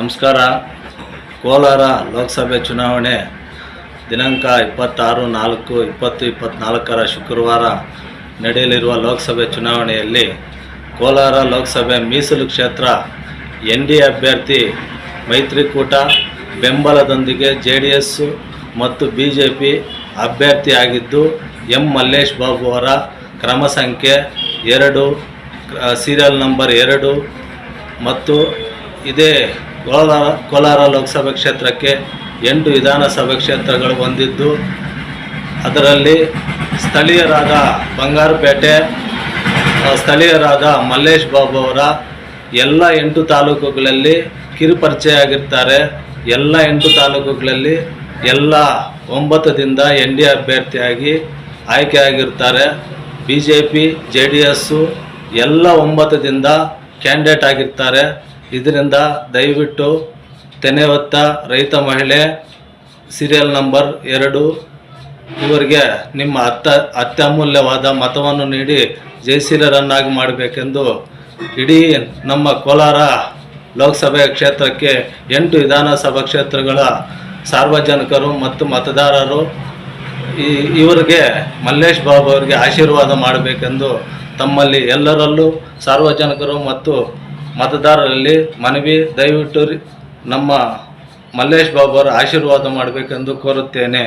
ನಮಸ್ಕಾರ. ಕೋಲಾರ ಲೋಕಸಭೆ ಚುನಾವಣೆ ದಿನಾಂಕ 26/4/2024 ಶುಕ್ರವಾರ ನಡೆಯಲಿರುವ ಲೋಕಸಭೆ ಚುನಾವಣೆಯಲ್ಲಿ ಕೋಲಾರ ಲೋಕಸಭೆ ಮೀಸಲು ಕ್ಷೇತ್ರ NDA ಅಭ್ಯರ್ಥಿ ಮೈತ್ರಿಕೂಟ ಬೆಂಬಲದೊಂದಿಗೆ JDS ಮತ್ತು BJP ಅಭ್ಯರ್ಥಿಯಾಗಿದ್ದು ಎಂ ಮಲ್ಲೇಶ್ ಬಾಬು ಅವರ ಕ್ರಮ ಸಂಖ್ಯೆ 2 ಸೀರಿಯಲ್ ನಂಬರ್ 2 ಮತ್ತು ಇದೇ ಕೋಲಾರ ಲೋಕಸಭೆ ಕ್ಷೇತ್ರಕ್ಕೆ 8 ವಿಧಾನಸಭೆ ಕ್ಷೇತ್ರಗಳು ಹೊಂದಿದ್ದು ಅದರಲ್ಲಿ ಸ್ಥಳೀಯರಾದ ಬಂಗಾರಪೇಟೆ ಸ್ಥಳೀಯರಾದ ಮಲ್ಲೇಶ್ ಬಾಬು ಅವರ ಎಲ್ಲ 8 ತಾಲೂಕುಗಳಲ್ಲಿ ಕಿರುಪರಿಚಯ ಆಗಿರ್ತಾರೆ. ಎಲ್ಲ 8 ತಾಲೂಕುಗಳಲ್ಲಿ ಎಲ್ಲ 9 ದಿಂದ NDA ಅಭ್ಯರ್ಥಿಯಾಗಿ ಆಯ್ಕೆಯಾಗಿರ್ತಾರೆ. BJP JDS ಎಲ್ಲ 9 ದಿಂದ ಕ್ಯಾಂಡಿಡೇಟ್ ಆಗಿರ್ತಾರೆ. ಇದರಿಂದ ದಯವಿಟ್ಟು ತೆನೆ ಹೊತ್ತ ರೈತ ಮಹಿಳೆ ಸೀರಿಯಲ್ ನಂಬರ್ 2 ಇವರಿಗೆ ನಿಮ್ಮ ಅತ್ಯಮೂಲ್ಯವಾದ ಮತವನ್ನು ನೀಡಿ ಜಯಶೀಲರನ್ನಾಗಿ ಮಾಡಬೇಕೆಂದು ಇಡೀ ನಮ್ಮ ಕೋಲಾರ ಲೋಕಸಭೆ ಕ್ಷೇತ್ರಕ್ಕೆ 8 ವಿಧಾನಸಭಾ ಕ್ಷೇತ್ರಗಳ ಸಾರ್ವಜನಿಕರು ಮತ್ತು ಮತದಾರರು ಇವರಿಗೆ ಮಲ್ಲೇಶ್ ಬಾಬು ಅವರಿಗೆ ಆಶೀರ್ವಾದ ಮಾಡಬೇಕೆಂದು ತಮ್ಮಲ್ಲಿ ಎಲ್ಲರಲ್ಲೂ ಸಾರ್ವಜನಿಕರು ಮತ್ತು ಮತದಾರರಲ್ಲಿ ಮನವಿ. ದಯವಿಟ್ಟು ನಮ್ಮ ಮಲ್ಲೇಶ್ ಬಾಬು ಅವರ ಆಶೀರ್ವಾದ ಮಾಡಬೇಕೆಂದು ಕೋರುತ್ತೇನೆ.